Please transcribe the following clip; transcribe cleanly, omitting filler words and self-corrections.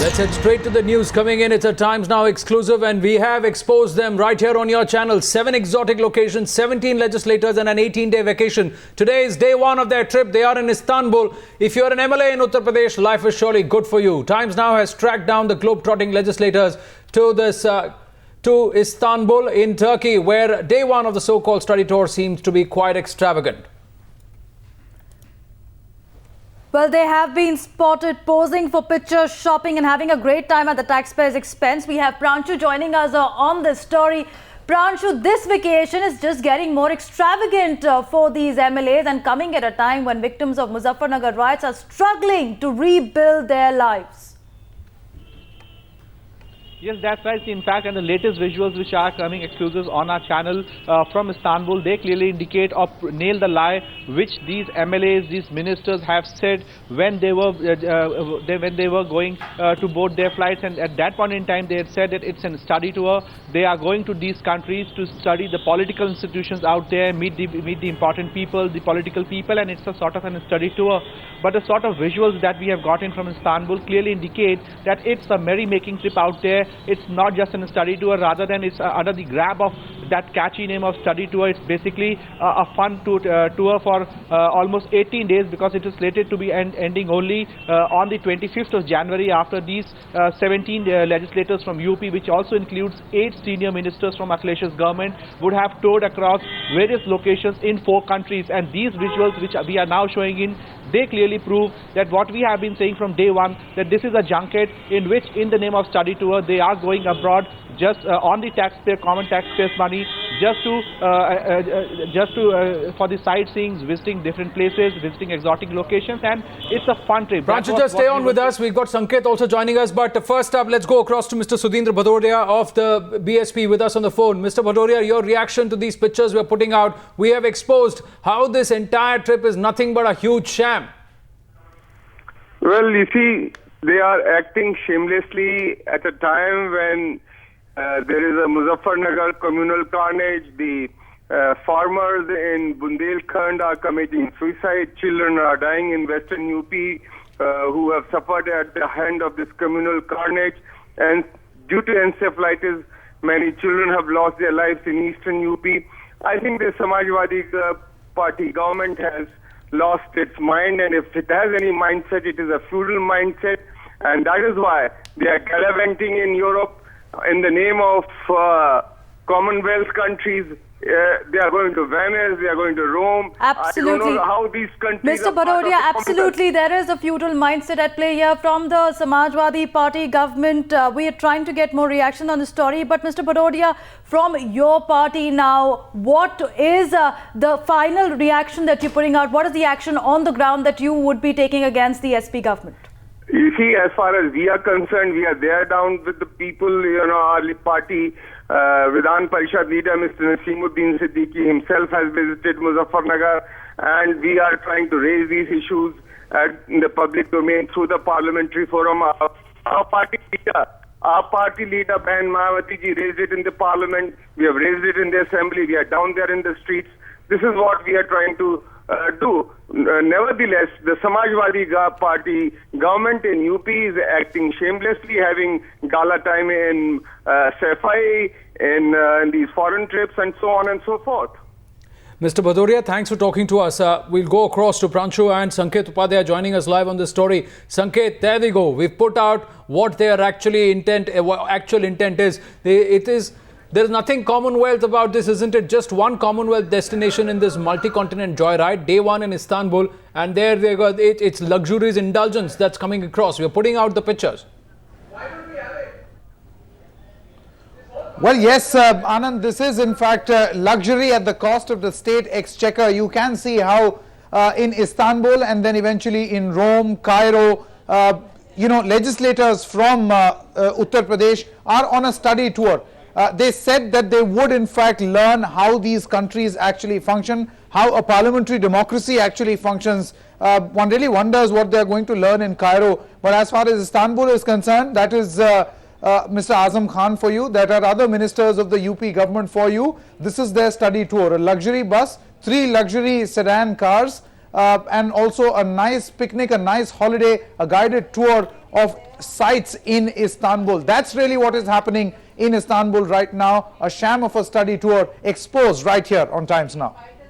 Let's head straight to the news coming in. It's a Times Now exclusive and we have exposed them right here on your channel. 7 exotic locations, 17 legislators and an 18-day vacation. Today is day one of their trip. They are in Istanbul. If you're an MLA in Uttar Pradesh, life is surely good for you. Times Now has tracked down the globe-trotting legislators to Istanbul in Turkey, where day one of the so-called study tour seems to be quite extravagant. Well, they have been spotted posing for pictures, shopping and having a great time at the taxpayers' expense. We have Pranshu joining us on this story. Pranshu, this vacation is just getting more extravagant for these MLAs and coming at a time when victims of Muzaffarnagar riots are struggling to rebuild their lives. Yes, that's right. In fact, and the latest visuals which are coming exclusives on our channel from Istanbul, they clearly indicate or nail the lie which these MLAs, these ministers have said when they were going to board their flights. And at that point in time, they had said that it's a study tour. They are going to these countries to study the political institutions out there, meet the important people, the political people, and it's a sort of a study tour. But the sort of visuals that we have gotten from Istanbul clearly indicate that it's a merry-making trip out there. It's not just a study tour, rather than it's under the grab of that catchy name of study tour. It's basically a fun tour for almost 18 days, because it is slated to be ending only on the 25th of January after these 17 legislators from UP, which also includes 8 senior ministers from Akhlesh's government, would have toured across various locations in 4 countries. And these visuals which we are now showing in, they clearly prove that what we have been saying from day one, that this is a junket in which, in the name of study tour, they are going abroad just on the common taxpayers' money, just for the sightseeing, visiting different places, visiting exotic locations, and it's a fun trip. Pranshu, just stay on with us. We've got Sanket also joining us, but first up, let's go across to Mr. Sudhindra Bhadoria of the BSP with us on the phone. Mr. Bhadoria, your reaction to these pictures we're putting out. We have exposed how this entire trip is nothing but a huge sham. Well, you see, they are acting shamelessly at a time when there is a Muzaffarnagar communal carnage. The farmers in Bundelkhand are committing suicide. Children are dying in western UP who have suffered at the hand of this communal carnage. And due to encephalitis, many children have lost their lives in eastern UP. I think the Samajwadi Party government has lost its mind, and if it has any mindset, it is a feudal mindset, and that is why they are gallivanting in Europe in the name of Commonwealth countries. They are going to Venice, they are going to Rome. Absolutely. I don't know how these countries Mr. Bhadoria, absolutely, there is a feudal mindset at play here from the Samajwadi Party government. We are trying to get more reaction on the story. But Mr. Bhadoria, from your party now, what is the final reaction that you're putting out? What is the action on the ground that you would be taking against the SP government? You see, as far as we are concerned, we are there down with the people. Our party Vidhan Parishad leader Mr. Naseemuddin Siddiqui himself has visited Muzaffarnagar, and we are trying to raise these issues in the public domain through the parliamentary forum. Our party leader Ben Mayawati ji raised it in the parliament. We have raised it in the assembly. We are down there in the streets. This is what we are trying to do. Nevertheless, the Samajwadi Party government in UP is acting shamelessly, having gala time in Safai, in these foreign trips, and so on and so forth. Mr. Bhadoria, thanks for talking to us. We'll go across to Pranshu and Sanket Upadhyay joining us live on this story. Sanket, there we go. We've put out what their actual intent is. There's nothing Commonwealth about this, isn't it? Just one Commonwealth destination in this multi-continent joyride. Day one in Istanbul, and there they go. It's luxuries, indulgence that's coming across. We're putting out the pictures. Well, yes, Anand, this is in fact luxury at the cost of the state exchequer. You can see how in Istanbul and then eventually in Rome, Cairo, legislators from Uttar Pradesh are on a study tour. They said that they would in fact learn how these countries actually function, how a parliamentary democracy actually functions. One really wonders what they are going to learn in Cairo. But as far as Istanbul is concerned, that is Mr. Azam Khan for you. There are other ministers of the UP government for you. This is their study tour. A luxury bus, 3 luxury sedan cars, and also a nice picnic, a nice holiday, a guided tour of sites in Istanbul. That's really what is happening in Istanbul right now. A sham of a study tour exposed right here on Times Now.